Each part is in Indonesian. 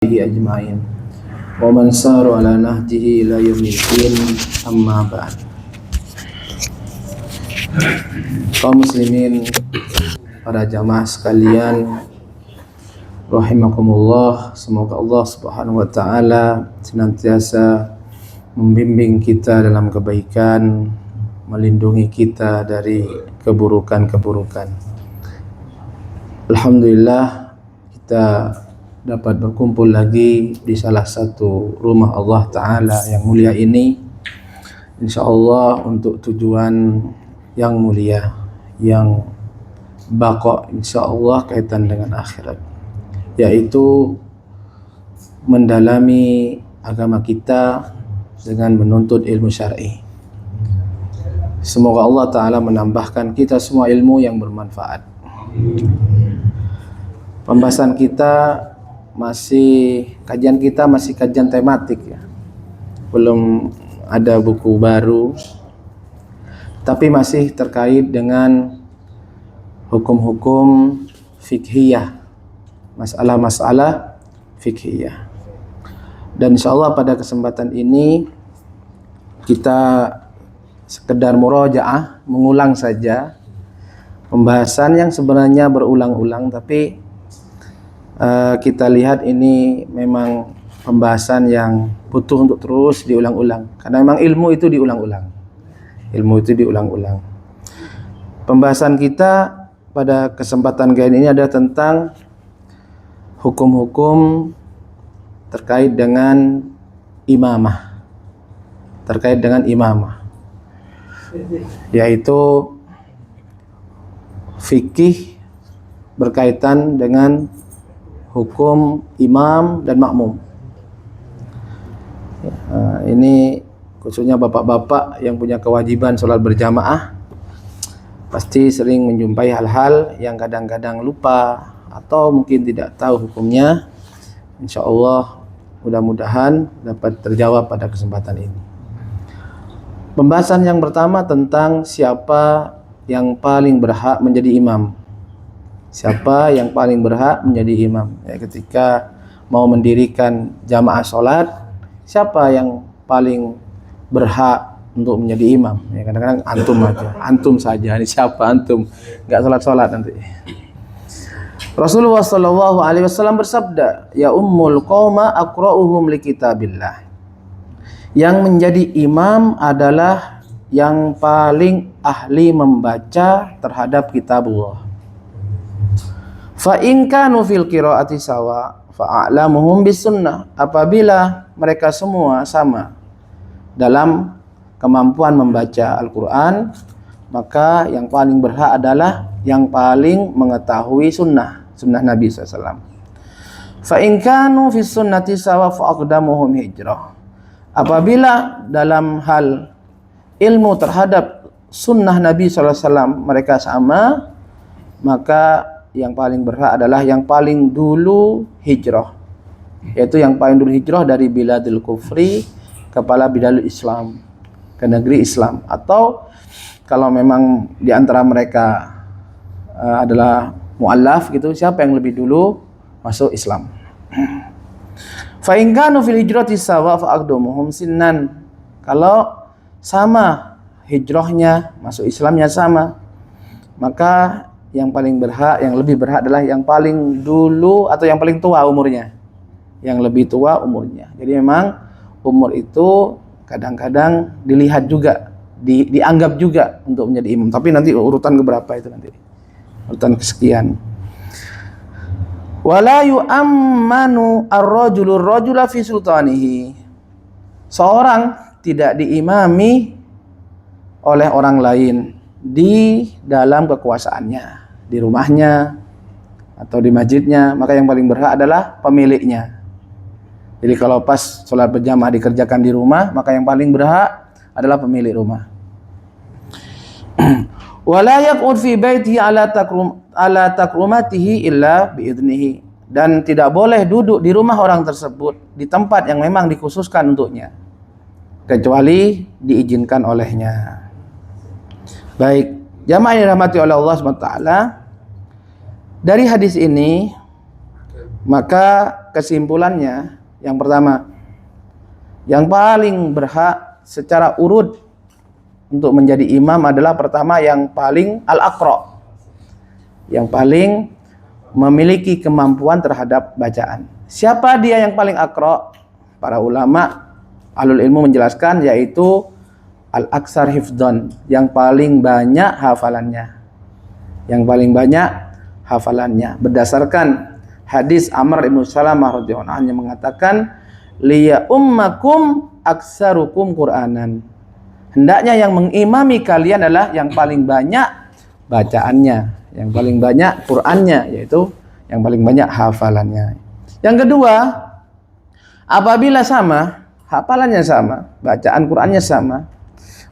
ajma'in wa man saru ala nahjihi ila yaumil din, amma ba'd. Kaum muslimin, para jamaah sekalian rahimakumullah, semoga Allah Subhanahu wa taala senantiasa membimbing kita dalam kebaikan, melindungi kita dari keburukan-keburukan. Alhamdulillah, kita dapat berkumpul lagi di salah satu rumah Allah Ta'ala yang mulia ini, insyaallah untuk tujuan yang mulia, yang baqa insyaallah kaitan dengan akhirat, yaitu mendalami agama kita dengan menuntut ilmu syar'i. Semoga Allah Ta'ala menambahkan kita semua ilmu yang bermanfaat. Pembahasan kita kajian kita masih kajian tematik ya. Belum ada buku baru, tapi masih terkait dengan hukum-hukum fikhiyah, masalah-masalah fikhiyah. Dan insyaallah pada kesempatan ini kita sekedar murajaah, mengulang saja pembahasan yang sebenarnya berulang-ulang, tapi kita lihat ini memang pembahasan yang butuh untuk terus diulang-ulang, karena memang ilmu itu diulang-ulang. Pembahasan kita pada kesempatan kali ini adalah tentang hukum-hukum terkait dengan imamah. Yaitu fikih berkaitan dengan hukum imam dan makmum. Ini khususnya bapak-bapak yang punya kewajiban sholat berjamaah pasti sering menjumpai hal-hal yang kadang-kadang lupa atau mungkin tidak tahu hukumnya. Insyaallah mudah-mudahan dapat terjawab pada kesempatan ini. Pembahasan yang pertama tentang siapa yang paling berhak menjadi imam. Siapa yang paling berhak menjadi imam? Ya, ketika mau mendirikan jamaah sholat, siapa yang paling berhak untuk menjadi imam? Ya, kadang-kadang antum saja. Ini siapa antum? Nggak sholat nanti. Rasulullah SAW bersabda, ya ummul qauma aqra'uhum li kitabillah. Yang menjadi imam adalah yang paling ahli membaca terhadap kitabullah. Fa in kanu fil qiraati sawa fa a'lamuhum bis sunnah. Apabila mereka semua sama dalam kemampuan membaca Al-Qur'an, maka yang paling berhak adalah yang paling mengetahui sunnah Nabi SAW. Fa in kanu fis sunnati sawa fa aqdamuhum hijrah. Apabila dalam hal ilmu terhadap sunnah Nabi SAW mereka sama, maka yang paling berhak adalah yang paling dulu hijrah, yaitu yang paling dulu hijrah dari biladul kufri kepada biladul Islam, ke negeri Islam. Atau kalau memang di antara mereka adalah mu'allaf gitu, siapa yang lebih dulu masuk Islam. Fa in kanu fil hijrati sawa fa aqdamuhum sinnan. Kalau sama hijrahnya, masuk Islamnya sama, maka yang paling berhak, yang lebih berhak adalah yang paling dulu atau yang paling tua umurnya. Yang lebih tua umurnya. Jadi memang umur itu kadang-kadang dilihat juga, dianggap juga untuk menjadi imam. Tapi nanti urutan keberapa itu nanti. Urutan kesekian. Wala yu'ammanu ar-rajula fi sultanihi. Seorang tidak diimami oleh orang lain di dalam kekuasaannya, di rumahnya atau di masjidnya, maka yang paling berhak adalah pemiliknya. Jadi kalau pas sholat berjamaah dikerjakan di rumah, maka yang paling berhak adalah pemilik rumah. Wala yaq'ud fi baitihi ala takrumatihi illa biidnihi. Dan tidak boleh duduk di rumah orang tersebut di tempat yang memang dikhususkan untuknya, kecuali diizinkan olehnya. Baik, jamaah yang dirahmati oleh Allah SWT, dari hadis ini maka kesimpulannya, yang pertama, yang paling berhak secara urut untuk menjadi imam adalah pertama yang paling al-aqra, yang paling memiliki kemampuan terhadap bacaan. Siapa dia yang paling aqra? Para ulama ahlul ilmu menjelaskan yaitu al-aksar hifdzan, yang paling banyak hafalannya. Yang paling banyak hafalannya berdasarkan hadis Amr ibn Salamah radhiyallahu anhu yang mengatakan liya ummakum aksarukum Qur'anan. Hendaknya yang mengimami kalian adalah yang paling banyak bacaannya, yang paling banyak Qur'annya, yaitu yang paling banyak hafalannya. Yang kedua, apabila sama, hafalannya sama, bacaan Qur'annya sama,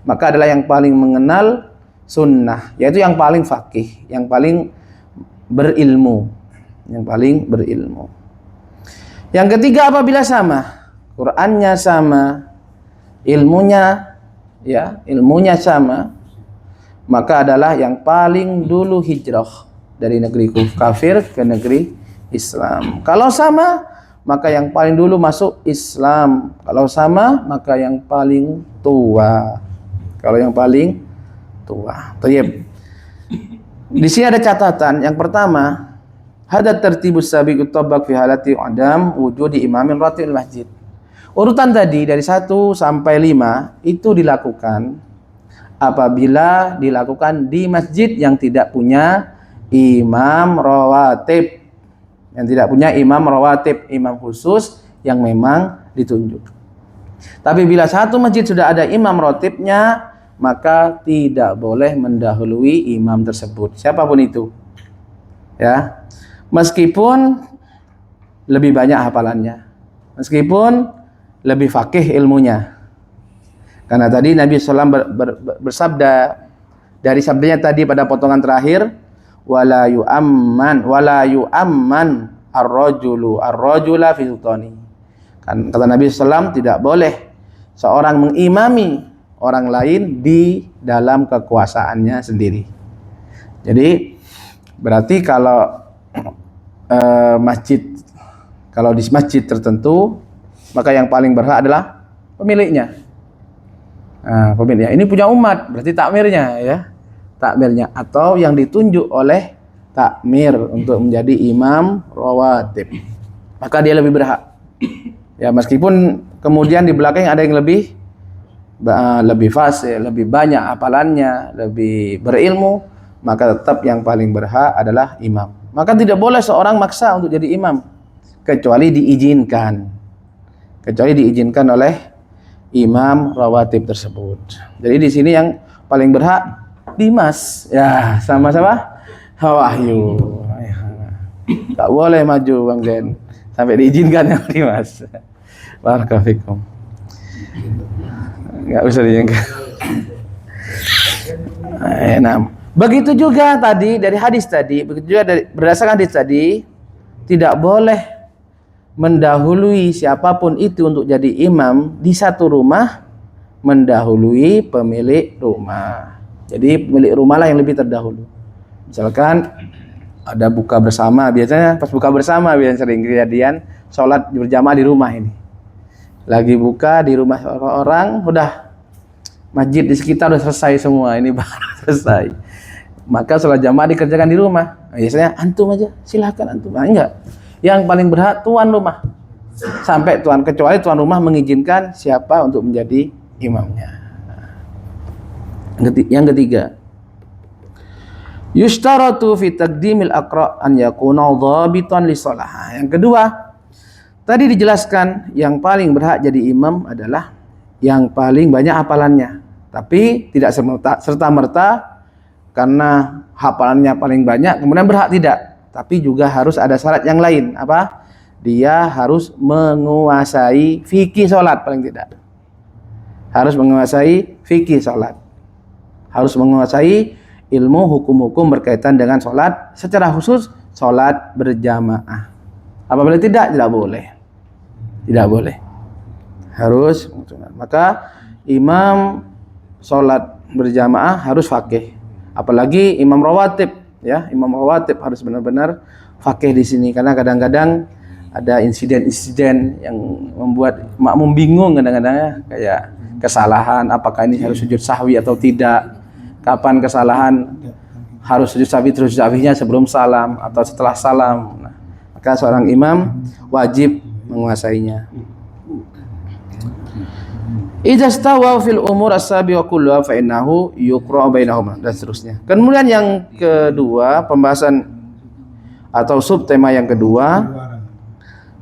maka adalah yang paling mengenal sunnah, yaitu yang paling faqih, yang paling berilmu, yang paling berilmu. Yang ketiga, apabila sama, Qur'annya sama, ilmunya sama, maka adalah yang paling dulu hijrah dari negeri kafir ke negeri Islam. Kalau sama, maka yang paling dulu masuk Islam. Kalau sama, maka yang paling tua. Kalau yang paling tua. Tayyib. Di sini ada catatan. Yang pertama, hada tertibus sabiqut tabaq fi halati adam wujudi imamin ratibul masjid. Urutan tadi dari 1 sampai 5 itu dilakukan apabila dilakukan di masjid yang tidak punya imam rawatib, yang tidak punya imam rawatib, imam khusus yang memang ditunjuk. Tapi bila satu masjid sudah ada imam rawatibnya, maka tidak boleh mendahului imam tersebut, siapapun itu. Ya, meskipun lebih banyak hafalannya, meskipun lebih faqih ilmunya. Karena tadi Nabi SAW bersabda, dari sabdanya tadi pada potongan terakhir, wala yu'amman ar-rajula fi sultani. Kan kata Nabi SAW, tidak boleh seorang mengimami orang lain di dalam kekuasaannya sendiri. Jadi berarti kalau di masjid tertentu, maka yang paling berhak adalah pemiliknya. Pemiliknya ini punya umat, berarti takmirnya, ya, takmirnya, atau yang ditunjuk oleh takmir untuk menjadi imam rawatib, maka dia lebih berhak. Ya, meskipun kemudian di belakang ada yang lebih fasih, lebih banyak hafalannya, lebih berilmu, maka tetap yang paling berhak adalah imam. Maka tidak boleh seorang maksa untuk jadi imam, kecuali diizinkan oleh imam rawatib tersebut. Jadi di sini yang paling berhak Dimas, ya, sama-sama Wahyu. Tak boleh maju Bang Zen sampai diizinkan yang Dimas. Barakallahu. Enggak usah diizinkan. Nah, begitu juga tadi dari hadis tadi, begitu juga berdasarkan hadis tadi, tidak boleh mendahului siapapun itu untuk jadi imam di satu rumah mendahului pemilik rumah. Jadi pemilik rumah lah yang lebih terdahulu. Misalkan ada buka bersama, biasanya pas buka bersama sering kejadian sholat berjamaah di rumah ini. Lagi buka di rumah orang, udah masjid di sekitar udah selesai semua, ini baru selesai. Maka sholat jamaah dikerjakan di rumah. Biasanya antum aja, silakan antum. Enggak. Yang paling berhak tuan rumah, sampai kecuali tuan rumah mengizinkan siapa untuk menjadi imamnya. Yang ketiga, yushtaratu fi taqdimil aqra an yakuna dhabitan li shalah. Yang kedua, tadi dijelaskan yang paling berhak jadi imam adalah yang paling banyak hafalannya, tapi tidak serta-merta karena hafalannya paling banyak kemudian berhak, tidak. Tapi juga harus ada syarat yang lain. Apa? Dia harus menguasai fikih sholat, paling tidak. Harus menguasai fikih sholat. Harus menguasai ilmu hukum-hukum berkaitan dengan sholat, secara khusus sholat berjamaah. Apabila tidak boleh. Tidak boleh. Harus. Maka imam sholat berjamaah harus faqih. Apalagi imam rawatib. Ya, imam rawatib harus benar-benar faqih di sini, karena kadang-kadang ada insiden-insiden yang membuat makmum bingung kadang-kadang ya, kayak kesalahan apakah ini harus sujud sahwi atau tidak, kapan kesalahan harus sujud sahwi terus sahwinya sebelum salam atau setelah salam. Nah, maka seorang imam wajib menguasainya. Idza stawa fil umur as-sabiqa kulluha fa innahu yuqra'u bainahuma dan seterusnya. Kemudian yang kedua, pembahasan atau subtema yang kedua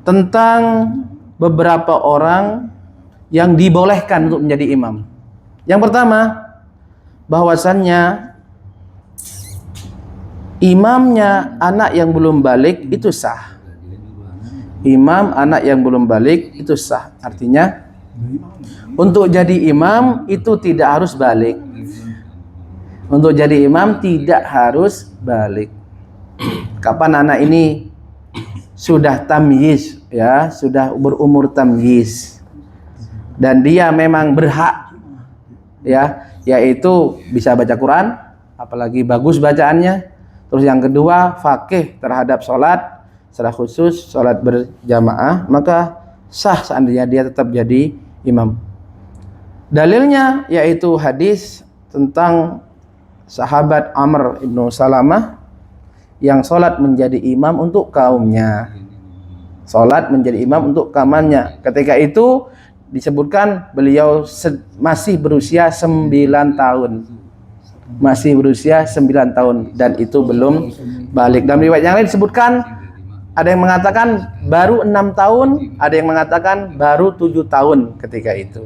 tentang beberapa orang yang dibolehkan untuk menjadi imam. Yang pertama, bahwasannya imamnya anak yang belum balik itu sah. Imam anak yang belum balik itu sah. Artinya untuk jadi imam itu tidak harus balik. Untuk jadi imam tidak harus balik. Kapan anak ini sudah tamyiz, ya, sudah berumur tamyiz dan dia memang berhak, ya, yaitu bisa baca Quran, apalagi bagus bacaannya. Terus yang kedua, faqih terhadap sholat, secara khusus sholat berjamaah, maka sah seandainya dia tetap jadi imam. Dalilnya yaitu hadis tentang sahabat Amr ibnu Salamah yang sholat menjadi imam untuk kaumnya. Sholat menjadi imam untuk kaumnya. Ketika itu disebutkan beliau masih berusia 9 tahun. Masih berusia 9 tahun dan itu belum balik. Dalam riwayat yang lain disebutkan ada yang mengatakan baru 6 tahun, ada yang mengatakan baru 7 tahun ketika itu.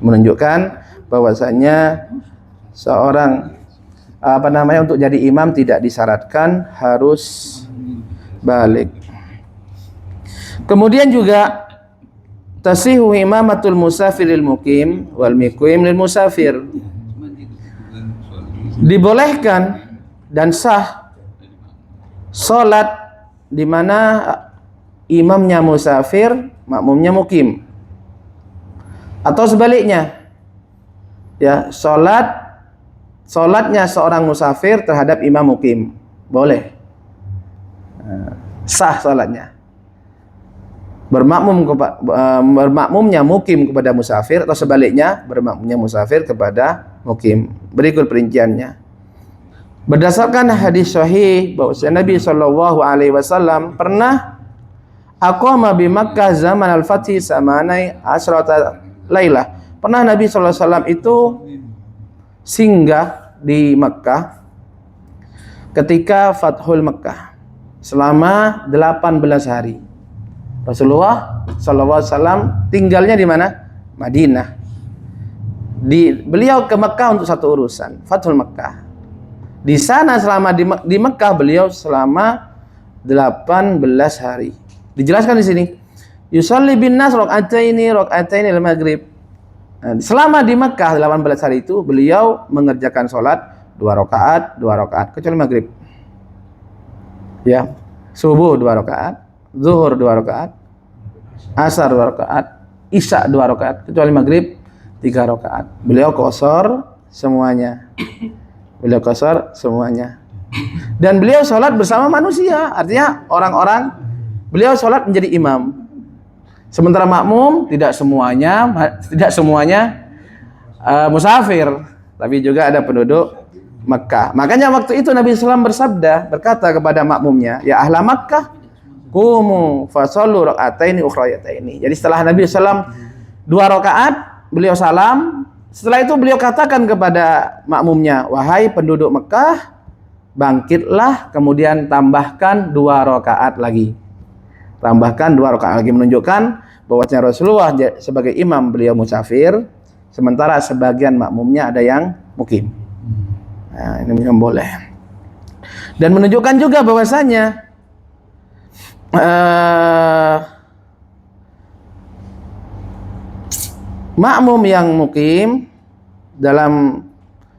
Menunjukkan bahwasanya seorang untuk jadi imam tidak disyaratkan harus balik. Kemudian juga tasihu imamatul musafiril muqim wal muqim lil musafir. Dibolehkan dan sah salat di mana imamnya musafir, makmumnya muqim. Atau sebaliknya. Ya, salatnya seorang musafir terhadap imam muqim. Boleh. Sah salatnya. Bermakmumnya muqim kepada musafir atau sebaliknya bermakmumnya musafir kepada muqim. Berikut perinciannya. Berdasarkan hadis sahih bahwa Nabi sallallahu alaihi wasallam pernah aqama bi Makkah zaman al-Fathi samanai asrata lailah. Pernah Nabi sallallahu alaihi wasallam itu singgah di Makkah ketika Fathul Makkah selama 18 hari. Rasulullah sallallahu alaihi wasallam tinggalnya di mana? Madinah. Beliau ke Makkah untuk satu urusan, Fathul Makkah. Di sana selama di Makkah beliau selama 18 hari. Dijelaskan di sini. Yusalli bin nas rakaataini al-maghrib. Selama di Makkah 18 hari itu beliau mengerjakan sholat 2 rakaat kecuali maghrib. Ya, subuh 2 rakaat, zuhur 2 rakaat, asar 2 rakaat, isya 2 rakaat kecuali maghrib 3 rakaat. Beliau qashar semuanya. Dan beliau sholat bersama manusia, artinya orang-orang. Beliau sholat menjadi imam. Sementara makmum tidak semuanya musafir, tapi juga ada penduduk Makkah. Makanya waktu itu Nabi SAW berkata kepada makmumnya, ya ahla Makkah, qumu fasallu raka'ataini ukhrayataini. Jadi setelah Nabi SAW 2 rakaat, beliau salam. Setelah itu beliau katakan kepada makmumnya, wahai penduduk Mekah, bangkitlah, kemudian tambahkan 2 rakaat lagi. Tambahkan 2 rakaat lagi, menunjukkan bahwasanya Rasulullah sebagai imam beliau musafir, sementara sebagian makmumnya ada yang mukim. Nah, ini yang boleh. Dan menunjukkan juga bahwasanya makmum yang mukim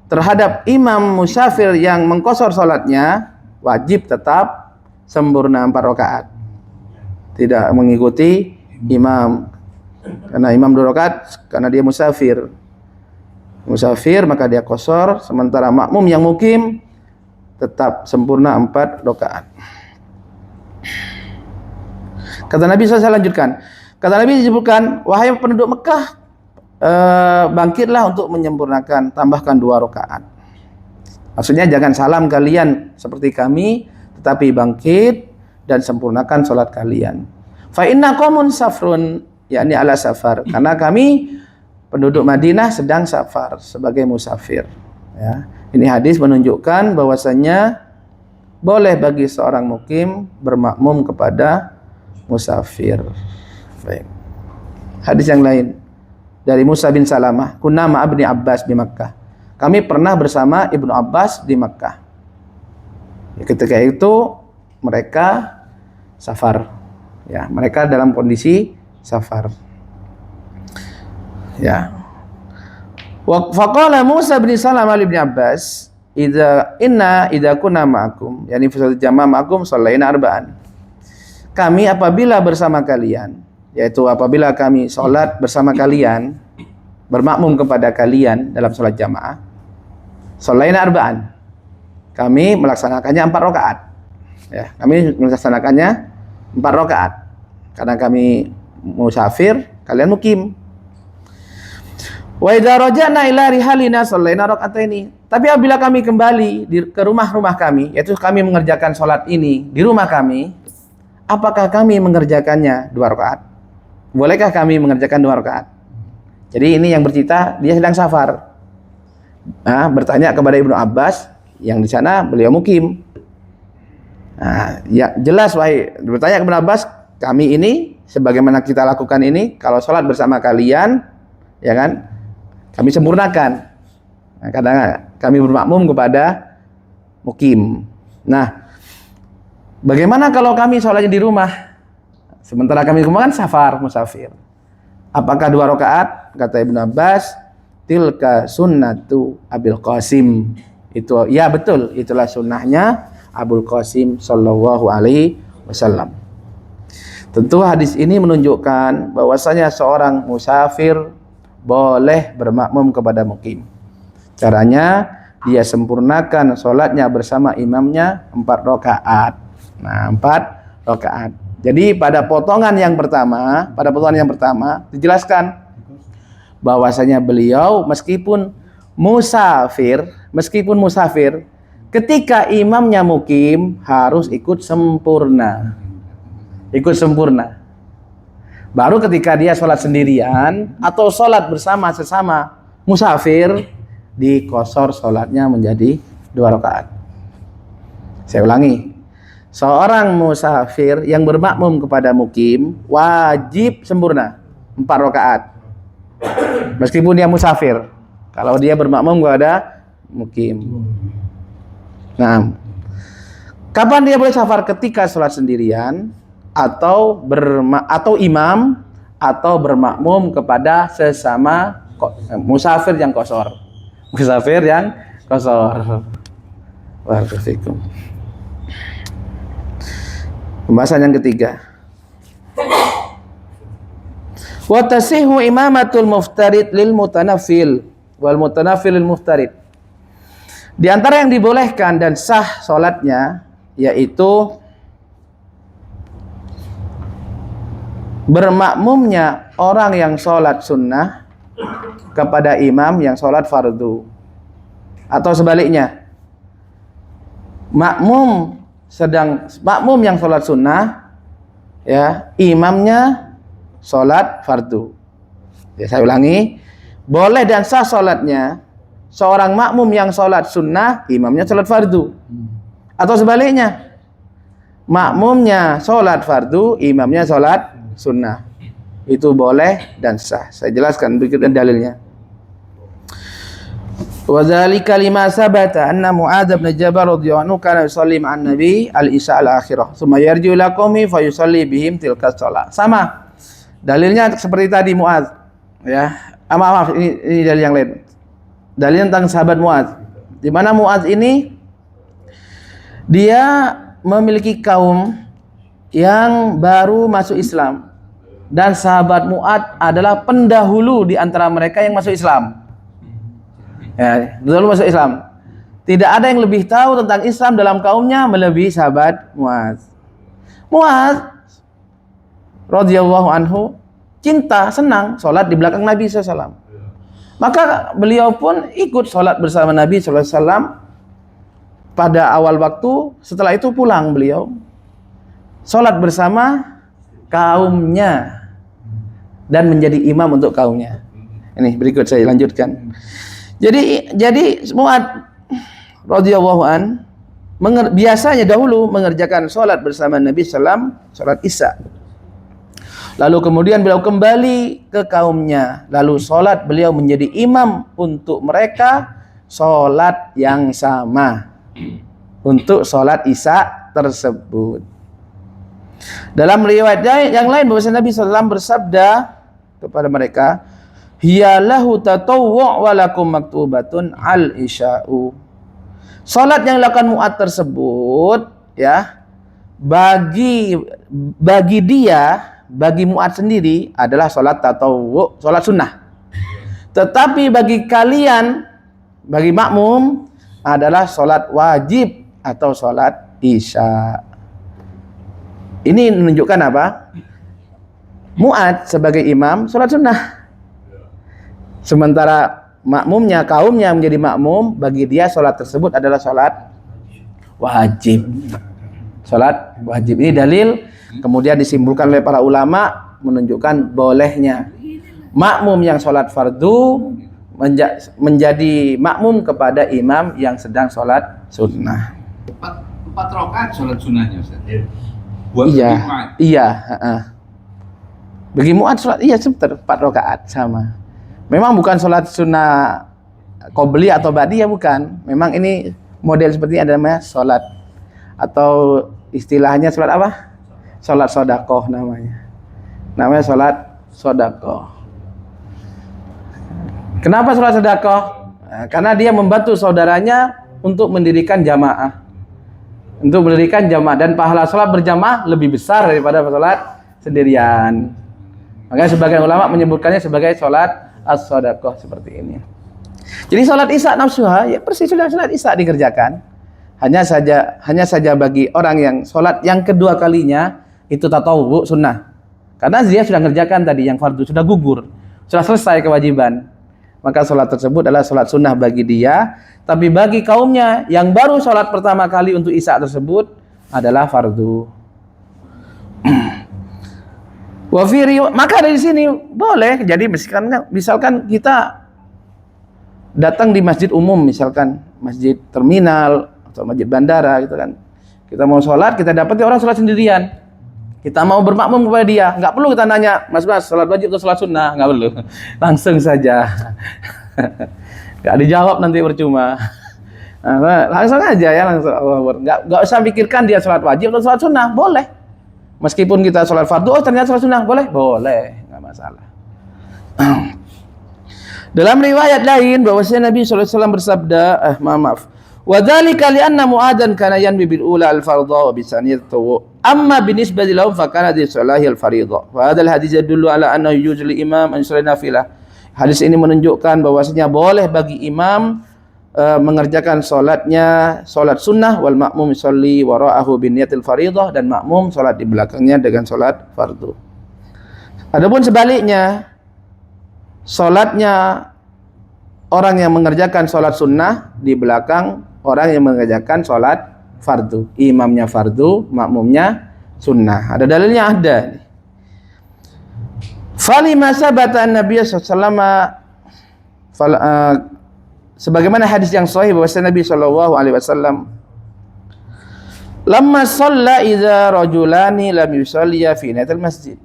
terhadap imam musafir yang mengqashar salatnya wajib tetap sempurna 4 rakaat. Tidak mengikuti imam. Karena imam 2 rakaat karena dia musafir. Musafir maka dia qashar, sementara makmum yang mukim tetap sempurna 4 rakaat. Kata Nabi SAW lanjutkan. Kata Nabi disebutkan, wahai penduduk Mekah, bangkitlah untuk menyempurnakan, tambahkan 2 rakaat. Maksudnya jangan salam kalian seperti kami, tetapi bangkit dan sempurnakan sholat kalian. Fa inna qaumun safrun, yakni ala safar, karena kami penduduk Madinah sedang safar sebagai musafir. Ya. Ini hadis menunjukkan bahwasanya boleh bagi seorang mukim bermakmum kepada musafir. Baik. Hadis yang lain dari Musa bin Salamah, kunna ma Ibnu Abbas di Makkah. Kami pernah bersama Ibnu Abbas di Makkah. Ketika itu mereka safar. Ya, mereka dalam kondisi safar. Ya. Wa faqala Musa bin Salamah li Ibnu Abbas, idza kunna ma'akum, yani fi jamaah ma'akum shallaina arba'an. Kami apabila bersama kalian, yaitu apabila kami sholat bersama kalian, bermakmum kepada kalian dalam sholat jamaah, sholaina arba'an, kami melaksanakannya 4 rakaat. Ya, kami melaksanakannya 4 rakaat. Karena kami musafir, kalian mukim. Wa idza raja'na ila rihalina sholaina raka'ataini. Tapi apabila kami kembali ke rumah-rumah kami, yaitu kami mengerjakan sholat ini di rumah kami, apakah kami mengerjakannya 2 rakaat? Bolehkah kami mengerjakan 2 rakaat? Jadi ini yang bercerita dia sedang safar. Nah, bertanya kepada Ibnu Abbas yang di sana beliau mukim. Nah, ya jelas bertanya kepada Abbas, kami ini sebagaimana kita lakukan ini kalau sholat bersama kalian, ya kan? Kami sempurnakan. Nah, kadang kami bermakmum kepada mukim. Nah, bagaimana kalau kami sholatnya di rumah? Sementara kami kan safar, musafir. Apakah 2 rakaat? Kata Ibnu Abbas, tilka sunnatu Abil Qasim. Itu ya betul, itulah sunnahnya Abul Qasim sallallahu alaihi wasallam. Tentu hadis ini menunjukkan bahwasanya seorang musafir boleh bermakmum kepada mukim. Caranya dia sempurnakan sholatnya bersama imamnya 4 rakaat. Nah, 4 rakaat. Jadi pada potongan yang pertama dijelaskan bahwasanya beliau meskipun musafir, ketika imamnya mukim harus ikut sempurna. Baru ketika dia sholat sendirian atau sholat bersama sesama musafir, dikosor sholatnya menjadi 2 rakaat. Saya ulangi. Seorang musafir yang bermakmum kepada mukim wajib sempurna 4 rakaat. Meskipun dia musafir. Kalau dia bermakmum kepada mukim. Nah, kapan dia boleh safar? Ketika sholat sendirian atau imam atau bermakmum kepada sesama musafir yang kosor. Waalaikumsalam. Pembahasan yang ketiga. Wa tasihu imamatul muftarid lil mutanaffil wal mutanaffil lil muftarid. Di antara yang dibolehkan dan sah salatnya yaitu bermakmumnya orang yang salat sunnah kepada imam yang salat fardu, atau sebaliknya makmum yang sholat sunnah, ya imamnya sholat fardu. Ya, saya ulangi, boleh dan sah sholatnya seorang makmum yang sholat sunnah, imamnya sholat fardu, atau sebaliknya makmumnya sholat fardu, imamnya sholat sunnah. Itu boleh dan sah. Saya jelaskan berikut dalilnya. Wa dzalika lima sabata anna Muadz bin Jabal radhiyallahu anhu kana yusalli ma'an Nabi al-Isya al-akhirah, tsumma yarji'u ila qaumi fa yusalli bihim tilka shalah. Sama. Dalilnya seperti tadi Muadz, ya. Maaf, ini dalil yang lain. Dalil tentang sahabat Muadz. Di mana Muadz ini dia memiliki kaum yang baru masuk Islam, dan sahabat Muadz adalah pendahulu di antara mereka yang masuk Islam. Ya, dulu masuk Islam. Tidak ada yang lebih tahu tentang Islam dalam kaumnya melebihi sahabat Muadz. Muadz radhiyallahu anhu cinta, senang sholat di belakang Nabi SAW. Maka beliau pun ikut sholat bersama Nabi SAW pada awal waktu. Setelah itu pulang beliau sholat bersama kaumnya dan menjadi imam untuk kaumnya. Ini berikut saya lanjutkan. Jadi Mu'adz radhiyallahu an biasanya dahulu mengerjakan sholat bersama Nabi SAW, sholat Isya. Lalu kemudian beliau kembali ke kaumnya, lalu sholat beliau menjadi imam untuk mereka sholat yang sama untuk sholat Isya tersebut. Dalam riwayat yang lain bahwasanya Nabi SAW bersabda kepada mereka, hiya lahu tatawwu' wa lakum maktubatun al-isya'u. Salat yang dilakukan Mu'adz tersebut ya, bagi Mu'adz sendiri adalah salat tatawwu', salat sunnah. Tetapi bagi kalian, bagi makmum adalah salat wajib atau salat isya. Ini menunjukkan apa? Mu'adz sebagai imam salat sunnah. Sementara makmumnya, kaumnya menjadi makmum, bagi dia sholat tersebut adalah sholat wajib. Sholat wajib ini dalil kemudian disimpulkan oleh para ulama menunjukkan bolehnya makmum yang sholat fardu menjadi makmum kepada imam yang sedang sholat sunnah. 4 rakaat sholat sunnahnya Ustaz. Iya. Bagi Mu'adz sholat sebentar 4 rakaat sama. Memang bukan sholat sunnah qobliyah atau ba'diyah, bukan. Memang ini model seperti ini namanya sholat, atau istilahnya sholat apa? Sholat sodakoh namanya. Namanya sholat sodakoh. Kenapa sholat sodakoh? Nah, karena dia membantu saudaranya untuk mendirikan jamaah. Untuk mendirikan jamaah, dan pahala sholat berjamaah lebih besar daripada sholat sendirian. Makanya sebagian ulama menyebutkannya sebagai sholat as-sadaqah seperti ini. Jadi salat Isya nafsuha ya persis sudah salat Isya dikerjakan. Hanya saja bagi orang yang salat yang kedua kalinya itu tatawwu sunnah. Karena dia sudah mengerjakan tadi yang fardu, sudah gugur, sudah selesai kewajiban. Maka salat tersebut adalah salat sunnah bagi dia, tapi bagi kaumnya yang baru salat pertama kali untuk Isya tersebut adalah fardu. Maka dari sini boleh. Jadi misalkan kita datang di masjid umum, misalkan masjid terminal atau masjid bandara gitu kan, kita mau sholat, kita dapat orang sholat sendirian, kita mau bermakmum kepada dia, nggak perlu kita nanya, mas sholat wajib atau sholat sunnah, nggak perlu, langsung saja. Nggak dijawab nanti percuma. Langsung aja ya, langsung. Nggak usah pikirkan dia sholat wajib atau sholat sunnah, boleh. Meskipun kita sholat fardu, ternyata sholat sunnah, boleh? Boleh, nggak masalah. Dalam riwayat lain bahwasanya Nabi SAW bersabda, maaf. Wa dzalika li'anna Mu'adzan kana yanwi bil ula al fardha wa bi tsaniyati tawwu. Amma binisbati lahum fa kana di salahi al fardha. Wa hadzal hadits yadullu ala anna yujli imam an yusalli nafilah. Hadis ini menunjukkan bahwasanya boleh bagi imam mengerjakan salatnya salat sunnah, wal makmum yusalli wara'ahu bi niyatil fardhah, dan makmum salat di belakangnya dengan salat fardu. Adapun sebaliknya, salatnya orang yang mengerjakan salat sunnah di belakang orang yang mengerjakan salat fardu. Imamnya fardu, makmumnya sunnah. Ada dalilnya, ada. Falima sabata an-nabiy sallallahu alaihi sebagaimana hadis yang sahih bahwa Nabi sallallahu alaihi wasallam lamma shalla idza rajulani lam yusalliya fi natil masjid.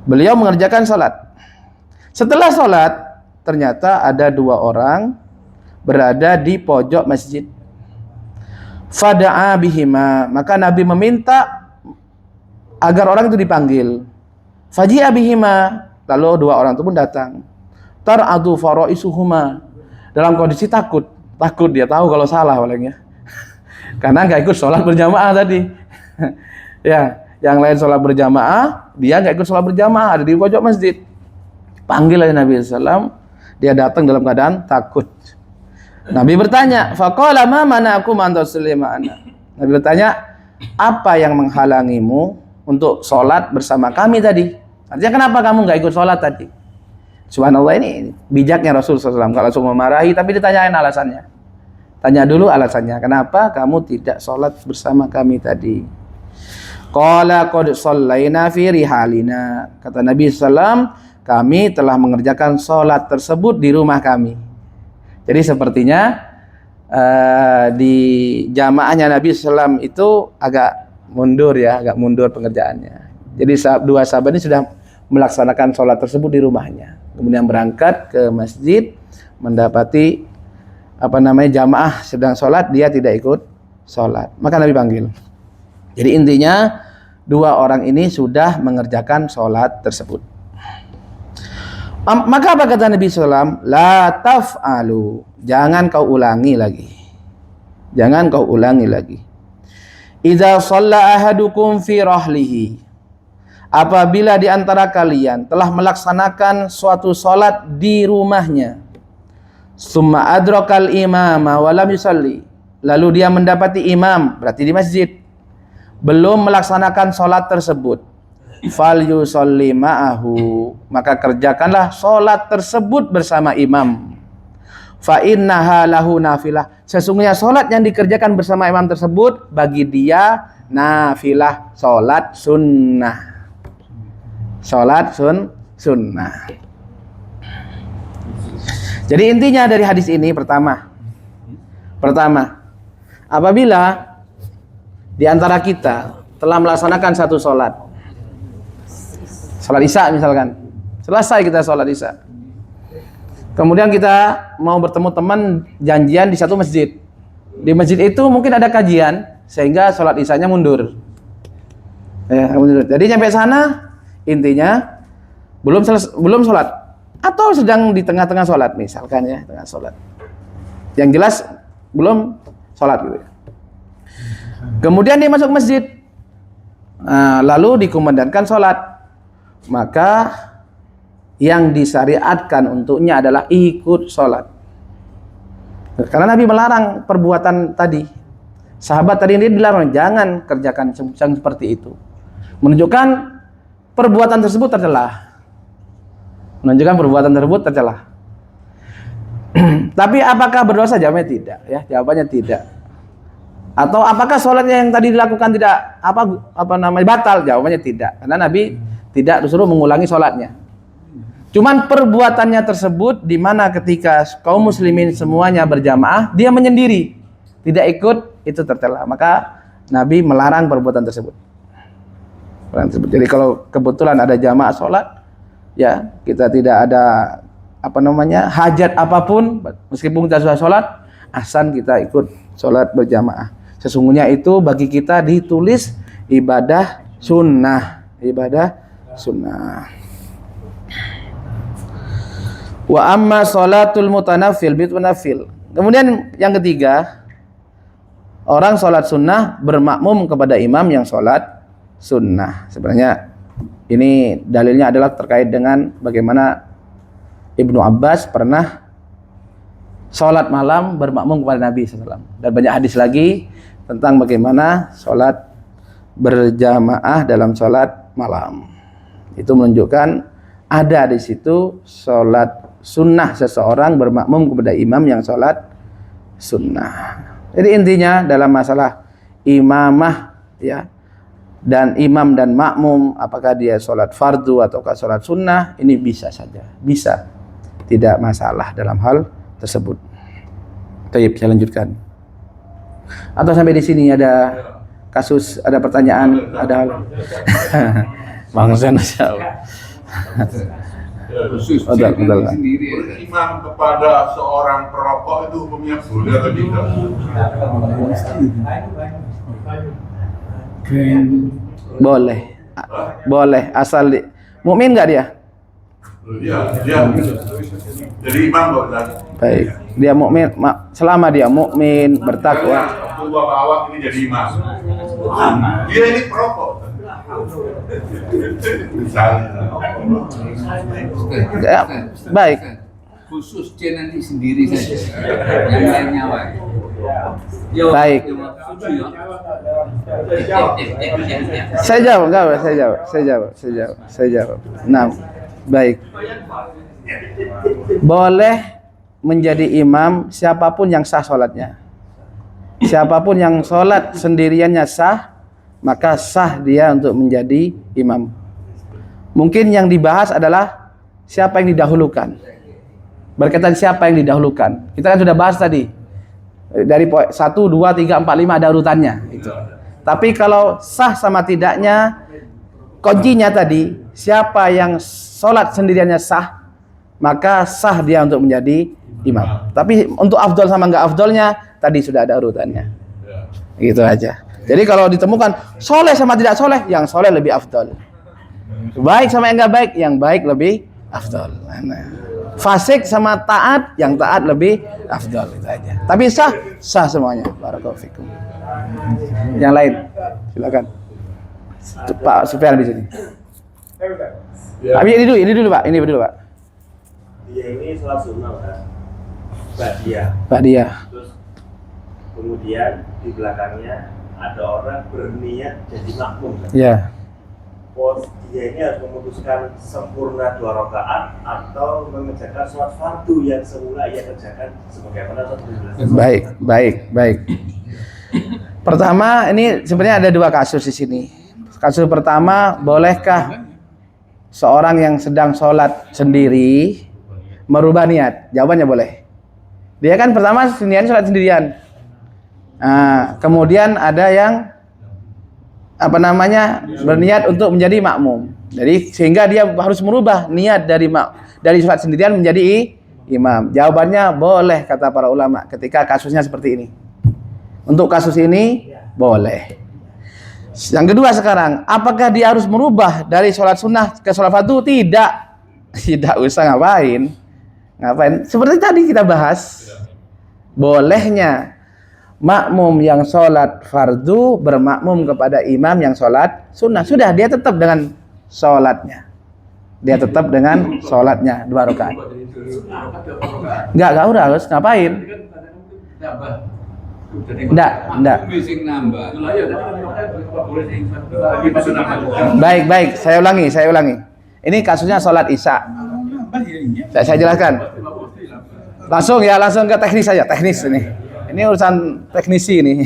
Beliau mengerjakan salat. Setelah salat ternyata ada 2 orang berada di pojok masjid. Fada'a bihima, maka Nabi meminta agar orang itu dipanggil. Faji'a bihima, lalu 2 orang itu pun datang. Tar'adu faraisuhuma, dalam kondisi takut dia tahu kalau salah palingnya. Karena nggak ikut sholat berjamaah tadi. Ya, yang lain sholat berjamaah, dia nggak ikut sholat berjamaah, ada di pojok masjid. Panggil oleh Nabi SAW, dia datang dalam keadaan takut. Nabi bertanya, faqala ma mana'akum an tusalli ma'ana. Nabi bertanya, apa yang menghalangimu untuk sholat bersama kami tadi. Artinya kenapa kamu nggak ikut sholat tadi? Subhanallah, ini bijaknya Rasul SAW. Kalau langsung memarahi, tapi ditanyain alasannya. Tanya dulu alasannya, kenapa kamu tidak sholat bersama kami tadi? Qala qad shallaina fi rihalina. Kata Nabi SAW, kami telah mengerjakan sholat tersebut di rumah kami. Jadi sepertinya di jamaahnya Nabi SAW itu agak mundur ya, agak mundur pengerjaannya. Jadi dua sahabat ini sudah melaksanakan sholat tersebut di rumahnya. Kemudian berangkat ke masjid, mendapati jamaah sedang sholat, dia tidak ikut sholat. Maka Nabi panggil. Jadi intinya dua orang ini sudah mengerjakan sholat tersebut. Maka apa kata Nabi SAW? La taf'alu. Jangan kau ulangi lagi. Jangan kau ulangi lagi. Idza shalla ahadukum fi rahlihi. Apabila di antara kalian telah melaksanakan suatu sholat di rumahnya, summa adrakal imama wa lam yusalli, lalu dia mendapati imam, berarti di masjid, belum melaksanakan sholat tersebut, fal yusalli ma'ahu, maka kerjakanlah sholat tersebut bersama imam. Fa innaha lahu nafilah, sesungguhnya sholat yang dikerjakan bersama imam tersebut bagi dia nafilah, sholat sunnah. Sholat sunnah. Jadi intinya dari hadis ini pertama, apabila di antara kita telah melaksanakan satu sholat isya misalkan, selesai kita sholat isya, kemudian kita mau bertemu teman janjian di satu masjid. Di masjid itu mungkin ada kajian sehingga sholat isyanya mundur. Mundur. Jadi sampai sana intinya belum sholat. Atau sedang di tengah-tengah sholat misalkan ya, tengah sholat. Yang jelas belum sholat gitu ya. Kemudian dia masuk masjid, lalu dikumandangkan sholat. Maka yang disyariatkan untuknya adalah ikut sholat. Karena Nabi melarang perbuatan tadi. Sahabat tadi ini dilarang, jangan kerjakan yang seperti itu. Menunjukkan perbuatan tersebut tercela. Tapi apakah berdosa? Jawabannya tidak ya, jawabannya tidak. Atau apakah sholatnya yang tadi dilakukan tidak batal? Jawabannya tidak, karena Nabi tidak disuruh mengulangi sholatnya. Cuman perbuatannya tersebut di mana ketika kaum muslimin semuanya berjamaah, dia menyendiri, tidak ikut, itu tercela. Maka Nabi melarang perbuatan tersebut. Jadi kalau kebetulan ada jamaah sholat, ya kita tidak ada hajat apapun, meskipun kita sudah sholat, asal kita ikut sholat berjamaah. Sesungguhnya itu bagi kita ditulis ibadah sunnah. Wa amma sholatul mutanafil bitunafil. Kemudian yang ketiga, orang sholat sunnah bermakmum kepada imam yang sholat sunnah. Sebenarnya ini dalilnya adalah terkait dengan bagaimana Ibnu Abbas pernah sholat malam bermakmum kepada Nabi SAW. Dan banyak hadis lagi tentang bagaimana sholat berjamaah dalam sholat malam. Itu menunjukkan ada di situ sholat sunnah, seseorang bermakmum kepada imam yang sholat sunnah. Jadi intinya dalam masalah imamah ya, dan imam dan makmum, apakah dia sholat fardu ataukah sholat sunnah, ini bisa saja, bisa, tidak masalah dalam hal tersebut. Baik, saya lanjutkan. Atau sampai di sini ada kasus, ada pertanyaan, ada hal. Bang Sen, betul. Imam kepada seorang perokok itu hukumnya boleh atau tidak? Boleh asal mukmin nggak dia? Dia jadi imam kok. Baik, dia mukmin selama dia mukmin bertakwa. Waktu awak ini jadi imam. Dia ini perokok. Ya, baik. khusus C nanti sendiri saja. Yang lain nyawa. Baik. Saya jawab, enggak apa, saya jawab. Nah, baik. Boleh menjadi imam siapapun yang sah sholatnya. Siapapun yang sholat sendiriannya sah, maka sah dia untuk menjadi imam. Mungkin yang dibahas adalah siapa yang didahulukan. Berkaitan siapa yang didahulukan. Kita kan sudah bahas tadi. Dari 1, 2, 3, 4, 5 ada urutannya itu. Tapi kalau sah sama tidaknya, kuncinya tadi siapa yang sholat sendiriannya sah, maka sah dia untuk menjadi imam. Tapi untuk afdol sama enggak afdolnya tadi sudah ada urutannya. Gitu aja. Jadi kalau ditemukan soleh sama tidak soleh, yang soleh lebih afdol. Baik sama yang enggak baik, yang baik lebih afdol. Fasik sama taat, yang taat lebih afdal, itu aja. Tapi sah semuanya. Barakallahu fikum. Yang lain, silakan. Pak Sufyan di sini. Tapi ini dulu Pak. Dia ini sholat sunnah kan? Ba'diyah. Terus kemudian di belakangnya ada orang berniat jadi makmum. Ya. Dia ini harus memutuskan sempurna 2 rakaat atau mengerjakan sholat fardu yang semula ia kerjakan sebagaimana sholat. Baik. Pertama, ini sebenarnya ada 2 kasus di sini. Kasus pertama, bolehkah seorang yang sedang sholat sendiri merubah niat? Jawabannya boleh. Dia kan pertama sendirian sholat sendirian. Nah, kemudian ada yang berniat untuk menjadi makmum. Jadi sehingga dia harus merubah niat dari sholat sendirian menjadi imam. Jawabannya boleh kata para ulama ketika kasusnya seperti ini. Untuk kasus ini boleh. Yang kedua sekarang, apakah dia harus merubah dari sholat sunnah ke sholat fardu? Tidak usah ngapain. Seperti tadi kita bahas, bolehnya makmum yang sholat fardu bermakmum kepada imam yang sholat sunnah. Sudah, dia tetap dengan sholatnya. 2 rakaat. Enggak harus ngapain? Enggak. Baik, saya ulangi. Ini kasusnya sholat isya. Saya jelaskan. Langsung ke teknis saja, teknis ini. Ini urusan teknisi ini.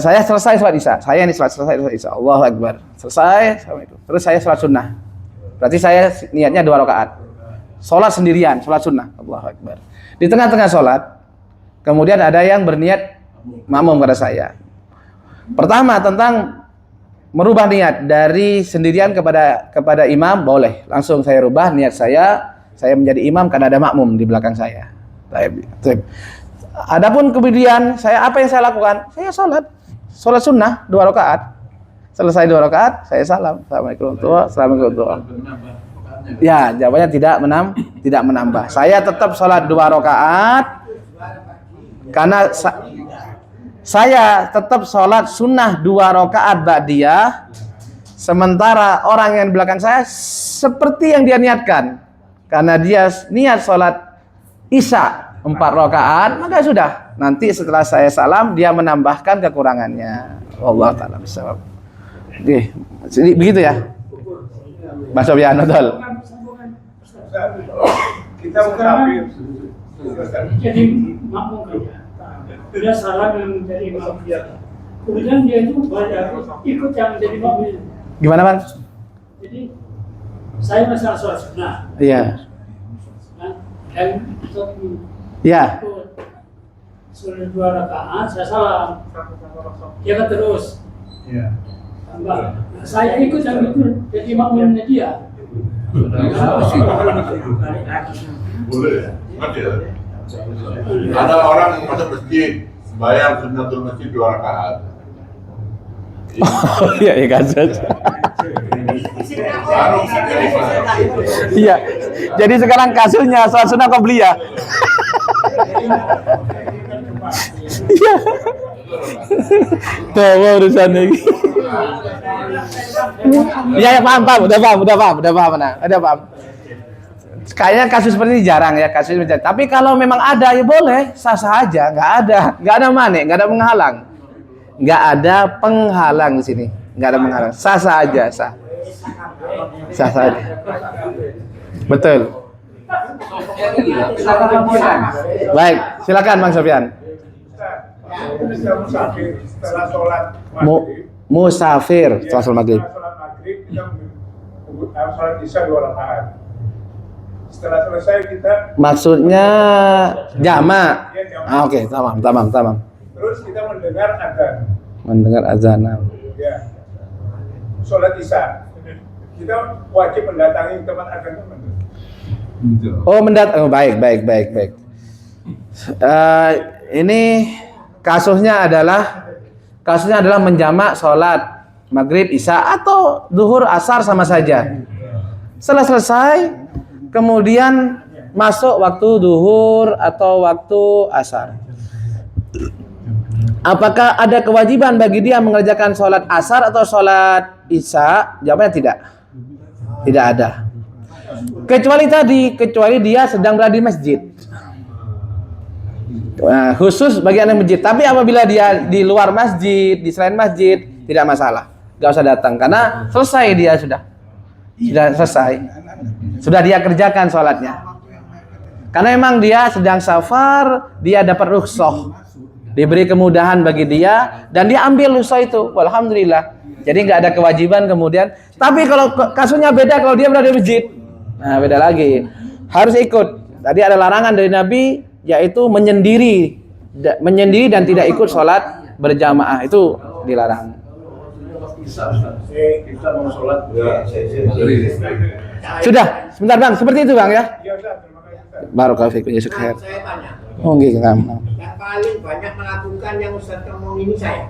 Saya selesai sholat isya. Saya selesai sholat isya. Allahu Akbar. Selesai. Terus saya sholat sunnah. Berarti saya niatnya 2 rakaat. Sholat sendirian, sholat sunnah. Allahu Akbar. Di tengah-tengah sholat, kemudian ada yang berniat makmum kepada saya. Pertama tentang merubah niat dari sendirian kepada imam, boleh. Langsung saya rubah niat saya menjadi imam karena ada makmum di belakang saya. Adapun kemudian apa yang saya lakukan? Saya sholat sunnah 2 rakaat. Selesai 2 rakaat, saya salam. Assalamualaikum warahmatullahi wabarakatuh. Ya, jawabannya tidak menambah. Saya tetap sholat 2 rakaat karena saya tetap sholat sunnah 2 rakaat ba'diyah. Sementara orang yang di belakang saya seperti yang dia niatkan. Karena dia niat sholat isya 4 rakaat, maka sudah. Nanti setelah saya salam, dia menambahkan kekurangannya. Allah ta'ala bisawab. Oke, begitu ya. Mas Sofyan, betul. Kita musafir. Jadi makmum dia salam yang menjadi imam. Kemudian dia itu ikut yang menjadi makmum. Gimana, Bang? Jadi saya masalah sholat sunnah. Iya. Dan Iya. sudah 2 rakaat, saya salam. Dia kan terus. Iya. Tambah. Saya ikut yang itu jadi makmumnya dia. Boleh. Ngerti ya? Ada orang yang masuk masjid, bayar sunnatul masjid 2 rakaat. Oh iya, kasus. Iya. Jadi sekarang kasusnya sholat sunnah qabliyah. Iya. Tahu urusan ini. Ya, paham. Udah paham. Kayaknya kasus seperti ini jarang ya, kasus ini. Tapi kalau memang ada ya boleh, sah-sah aja, nggak ada manik, nggak ada penghalang, nggak ada penghalang di sini, nggak ada penghalang, sah-sah aja, sah aja. Betul. Baik, silakan Bang Sofyan. Setelah sholat Musafir setelah sholat maghrib. Sholat maghrib kita sholat isya 2 rakaat. Setelah selesai kita Maksudnya jamak. Oke, tamam. terus kita mendengar adzan. Mendengar azan. Ya. Sholat isya. Kita wajib mendatangi tempat adzan itu. Oh, baik. Ini kasusnya adalah menjamak sholat maghrib, isya atau zuhur, asar sama saja. Setelah selesai, kemudian masuk waktu zuhur atau waktu asar. Apakah ada kewajiban bagi dia mengerjakan sholat asar atau sholat isya? Jawabannya tidak. Tidak ada. Kecuali dia sedang berada di masjid. Nah, khusus bagi anak masjid. Tapi apabila dia di luar masjid, di selain masjid, tidak masalah. Gak usah datang karena selesai dia sudah selesai. Sudah dia kerjakan sholatnya. Karena memang dia sedang safar, dia dapat rukhsah. Diberi kemudahan bagi dia dan dia ambil rukhsah itu. Alhamdulillah. Jadi nggak ada kewajiban kemudian. Tapi kalau kasusnya beda kalau dia berada di masjid. Nah, beda lagi. Harus ikut. Tadi ada larangan dari Nabi yaitu menyendiri dan tidak ikut sholat berjamaah, itu dilarang. Kita mau sholat. Sudah, sebentar Bang, seperti itu Bang ya. Ya Ustaz, terima kasih Ustaz. Barakallahu fikum ya syukur. Saya tanya, Oh nggih, Kang. yang paling banyak melakukan yang Ustaz ngomong ini saya.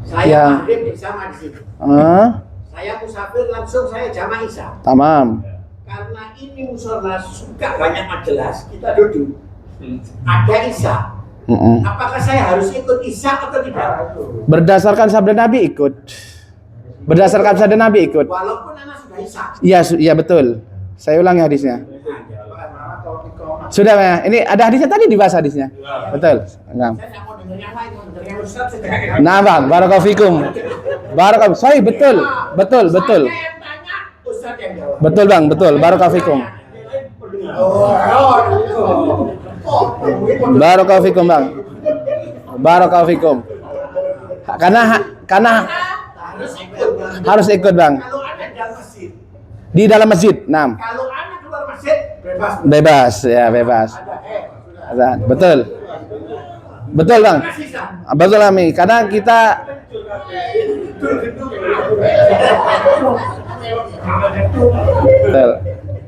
Saya Ya. maghrib bersama di sini. Saya musafir langsung saya jamaah isya. Tamam. Karena ini musola suka banyak majelis, kita duduk. Ada isya. Apakah saya harus ikut isya atau tidak? Berdasarkan sabda Nabi ikut. Walaupun anak sudah isya. Iya betul. Saya ulangi hadisnya. Sudah ya. Ini ada hadisnya tadi dibahas hadisnya. Betul. Nah. Saya tidak mau dengar yang lain, mau dengar yang Ustaz saja. Nah Bang, barakallahu fikum. Barakallahu. Sorry, betul. Saya yang tanya, Ustaz yang jawab. Betul Bang, betul. Barakallahu fikum. Barakallahu fikum Bang. Barakallahu fikum. Karena harus ikut Bang. Kalau ada di dalam masjid. Di dalam masjid. Nah. Kalau anak keluar masjid, bebas. Bebas, ya bebas. Azan. Betul. Betul Bang. Betul Ami. Karena kita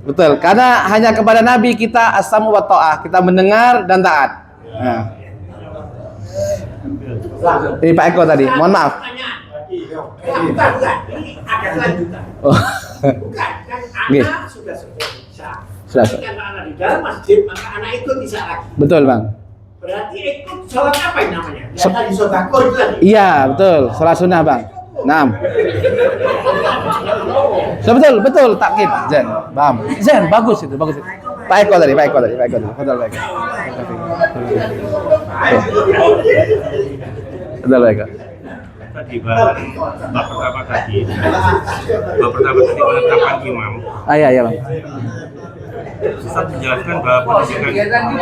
Betul. Karena hanya kepada Nabi kita as-samu wa ta'ah, kita mendengar dan taat. Nah. Ini Pak Eko tadi. Mohon maaf. Bukan. Ini ada kelanjutan. Oh. Bukan. Kan Nggih. anak sudah selesai isya. Sudah. Tapi karena anak di dalam masjid, maka anak ikut isya lagi. Betul Bang. Berarti ikut sholat apa ini namanya? Ya tadi sodako itu tadi. Iya, betul. Salat sunnah Bang. Naam. Betul, takkid. Zen. Paham. Zen, bagus itu. Pak Eko tadi. Betul, Pak Eko. Betul, Pak Eko. Tadi bab pertama tadi penetapan imam. Iya Bang. Ustaz menjelaskan bahwa pendidikan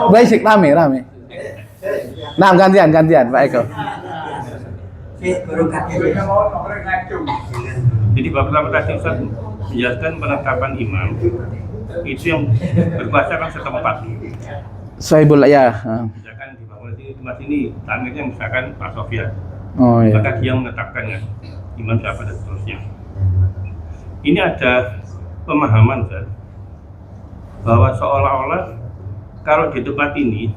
Basic rame. Nah, gantian Pak Eko. jadi bab pertama tadi Ustaz menjelaskan penetapan imam itu yang berkuasa kan setempat. Sohibul ya. Misalkan di bangunan di tempat ini tangannya misalkan Pak Sofyan. Oh iya. Maka dia menetapkan kan imam siapa dan seterusnya. Ini ada pemahaman Ustaz, bahwa seolah-olah kalau di tempat ini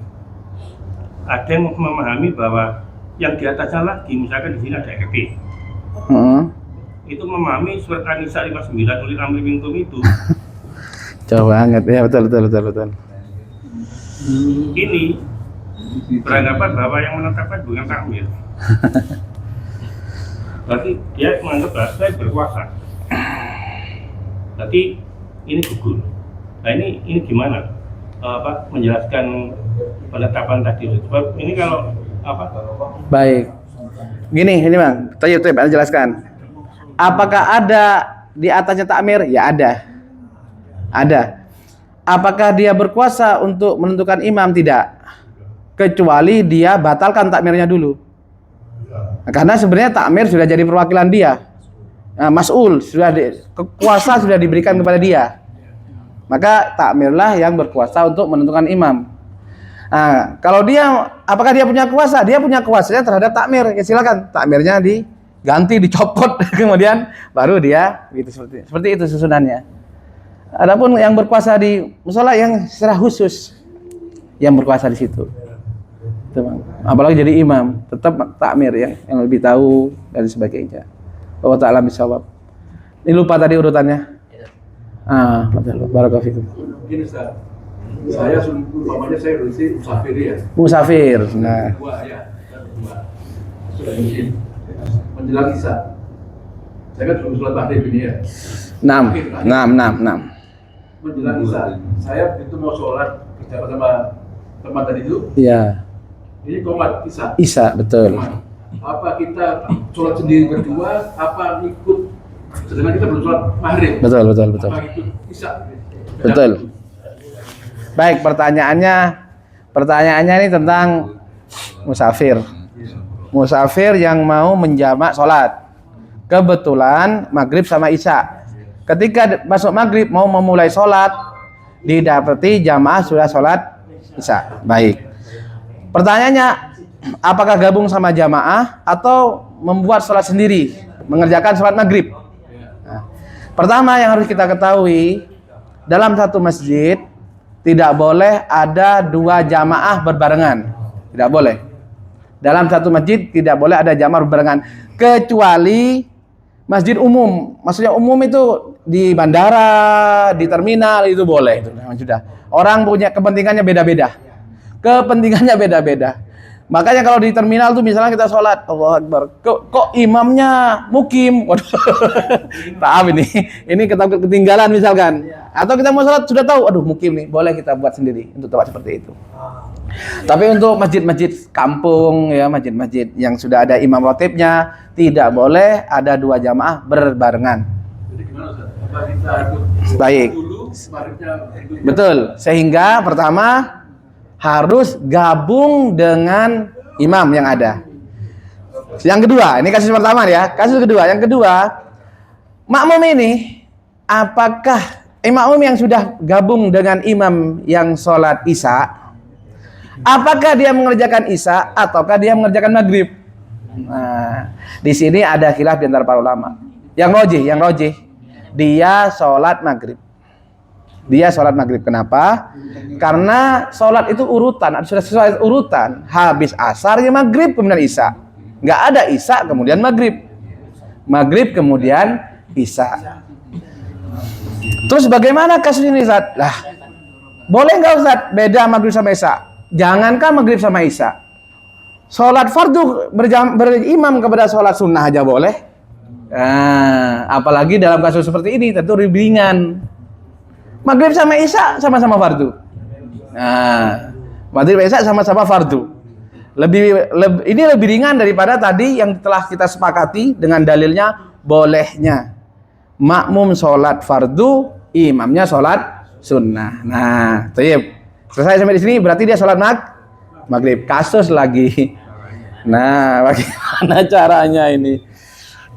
ada yang memahami bahwa yang di atasnya lagi, misalkan di sini ada RT, itu memahami surat An-Nisa 59 ulil amri minkum itu. Jauh banget ya, betul. Ini beranggapan bahwa yang menetapkan bukan takmir. Berarti dia menganggap saya berkuasa. Berarti ini gugur. Nah ini gimana? Menjelaskan penetapan tadi. Sebab ini kalau Baik. Gini, ini Bang. Tanya jelaskan. Apakah ada di atasnya takmir? Ya ada. Ada. Apakah dia berkuasa untuk menentukan imam? Tidak. Kecuali dia batalkan takmirnya dulu. Nah, karena sebenarnya takmir sudah jadi perwakilan dia. Nah, mas'ul kekuasa sudah diberikan kepada dia. Maka takmirlah yang berkuasa untuk menentukan imam. Nah, kalau dia, apakah dia punya kuasa? Dia punya kuasanya terhadap takmir. Ya silakan, takmirnya diganti, dicopot, kemudian baru dia gitu, seperti itu susunannya. Adapun yang berkuasa di musola yang secara khusus yang berkuasa di situ. Apalagi jadi imam, tetap takmir yang lebih tahu dan sebagainya. Allah Ta'ala bisawab. Ini lupa tadi urutannya. Betul. Barakallahu fikum. Gini Ustaz, saya umpamanya saya berusia musafir ya. Musafir. Nah. Dua. Sudah izin. Menjelang Isya. Saya kan belum sholat maghrib ini ya. 6. Menjelang Isya, saya begitu mau sholat berjamaah sama teman tadi itu. Iya. Ini komat Isya. Isya, betul. Apa kita sholat sendiri berdua? Apa ikut? Sedangkan kita belum sholat maghrib. Betul. Apa ikut Isya? Betul. Baik, pertanyaannya ini tentang musafir. Musafir yang mau menjamak sholat. Kebetulan maghrib sama isya. Ketika masuk maghrib mau memulai sholat, didapati jamaah sudah sholat isya. Baik. Pertanyaannya, apakah gabung sama jamaah atau membuat sholat sendiri, mengerjakan sholat maghrib? Nah, pertama yang harus kita ketahui, dalam satu masjid tidak boleh ada dua jamaah berbarengan. Tidak boleh. Dalam satu masjid tidak boleh ada jamaah berbarengan. Kecuali masjid umum. Maksudnya umum itu di bandara, di terminal itu boleh. Itu sudah. Orang punya kepentingannya beda-beda. Makanya kalau di terminal tuh misalnya kita sholat, Allahu Akbar, kok imamnya mukim? Waduh, maaf ini ketinggalan misalkan. Atau kita mau sholat sudah tahu, aduh mukim nih, boleh kita buat sendiri untuk tempat seperti itu. Tapi untuk masjid-masjid kampung ya, masjid-masjid yang sudah ada imam ratibnya, tidak boleh ada dua jamaah berbarengan. Jadi gimana Ustaz? Apa kita ikut Baik. dulu, maghribnya ikut? Betul. Sehingga pertama harus gabung dengan imam yang ada. Yang kedua, ini kasus pertama ya. Kasus kedua, yang kedua, makmum ini apakah makmum yang sudah gabung dengan imam yang sholat isya, apakah dia mengerjakan isya ataukah dia mengerjakan maghrib? Nah, di sini ada khilaf di antara para ulama. Yang rojih, dia sholat maghrib. Dia sholat maghrib. Kenapa? Karena sholat itu urutan, sudah sesuai urutan. Habis asar ya maghrib, kemudian isya. Nggak ada isya kemudian maghrib. Maghrib kemudian isya. Terus bagaimana kasus ini Ustaz? Lah, boleh nggak Ustaz beda maghrib sama isya? Jangankan maghrib sama isya, sholat fardu berimam kepada sholat sunnah aja boleh. Nah, apalagi dalam kasus seperti ini tentu ringan. Maghrib sama isya sama-sama fardu. Nah, maghrib isya sama-sama fardu. Ini lebih ringan daripada tadi yang telah kita sepakati dengan dalilnya bolehnya makmum sholat fardu, imamnya sholat sunnah. Nah, thayyib. Selesai sampai di sini berarti dia sholat maghrib. Kasus lagi. Nah, bagaimana caranya ini?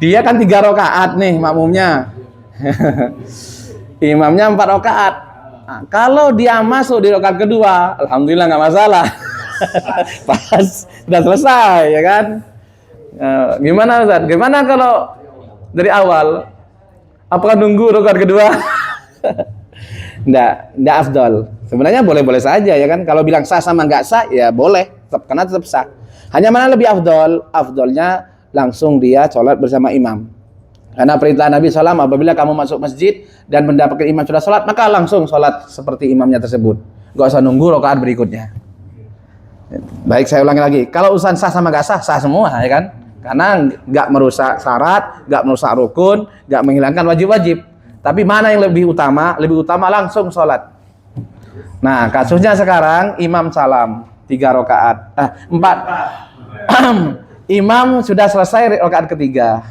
Dia kan 3 rakaat nih makmumnya. Imamnya 4 rakaat. Nah, kalau dia masuk di rakaat kedua, alhamdulillah nggak masalah. Pas sudah selesai ya kan. Gimana Ustaz? Gimana kalau dari awal? Apakah nunggu rakaat kedua? Nggak afdol. Sebenarnya boleh-boleh saja ya kan. Kalau bilang sah sama nggak sah ya boleh, karena tetap sah. Hanya mana lebih afdol? Afdolnya langsung dia sholat bersama imam. Karena perintah Nabi SAW, apabila kamu masuk masjid dan mendapatkan imam sudah sholat, maka langsung sholat seperti imamnya tersebut. Gak usah nunggu rakaat berikutnya. Baik, saya ulangi lagi. Kalau urusan sah sama gak sah, sah semua ya kan? Karena nggak merusak syarat, nggak merusak rukun, nggak menghilangkan wajib-wajib. Tapi mana yang lebih utama? Lebih utama langsung sholat. Nah, kasusnya sekarang imam salam 3 rakaat, 4. Imam sudah selesai rakaat ketiga.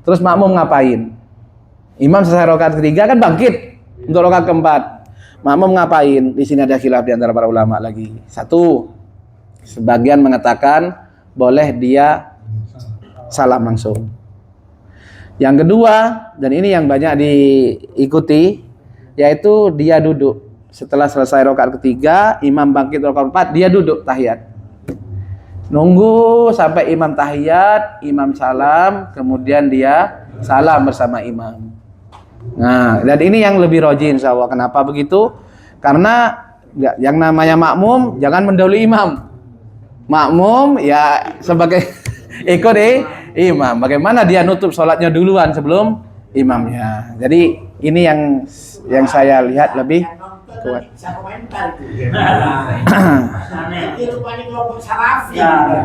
Terus makmum ngapain? Imam selesai rakaat ketiga kan bangkit untuk rakaat keempat. Makmum ngapain? Di sini ada khilaf di antara para ulama lagi. Satu, sebagian mengatakan boleh dia salam langsung. Yang kedua, dan ini yang banyak diikuti, yaitu dia duduk. Setelah selesai rakaat ketiga, imam bangkit rakaat keempat, dia duduk tahiyat. Nunggu sampai imam tahiyat, imam salam, kemudian dia salam bersama imam. Nah, dan ini yang lebih rajih insyaallah. Kenapa begitu? Karena yang namanya makmum jangan mendahului imam. Makmum ya sebagai ikut imam. Bagaimana dia nutup sholatnya duluan sebelum imamnya. Jadi ini yang saya lihat lebih kuat.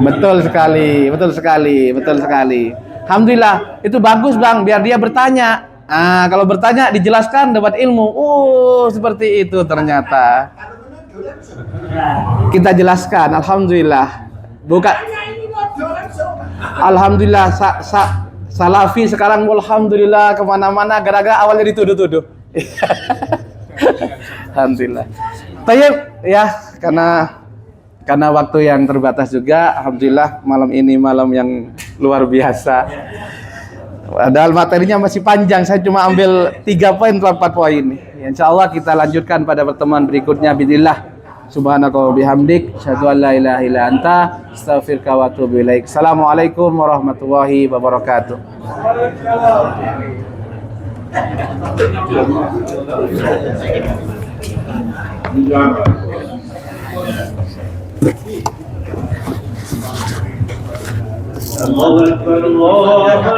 Betul sekali. Alhamdulillah, itu bagus Bang, biar dia bertanya. Kalau bertanya dijelaskan dapat ilmu. Seperti itu ternyata. Kita jelaskan, alhamdulillah. Bukan. Alhamdulillah, salafi sekarang alhamdulillah kemana-mana gara-gara awalnya dituduh-tuduh. Alhamdulillah. Tayyib ya, karena waktu yang terbatas juga, alhamdulillah malam ini malam yang luar biasa. Padahal materinya masih panjang, saya cuma ambil 3 poin atau 4 poin. Insyaallah kita lanjutkan pada pertemuan berikutnya bismillah. Subhanaka wa bihamdik, asyhadu an la ilaha illa anta, astaghfiruka wa atubu ilaik. Assalamualaikum warahmatullahi wabarakatuh. Allahu Akbar, Allahu Akbar.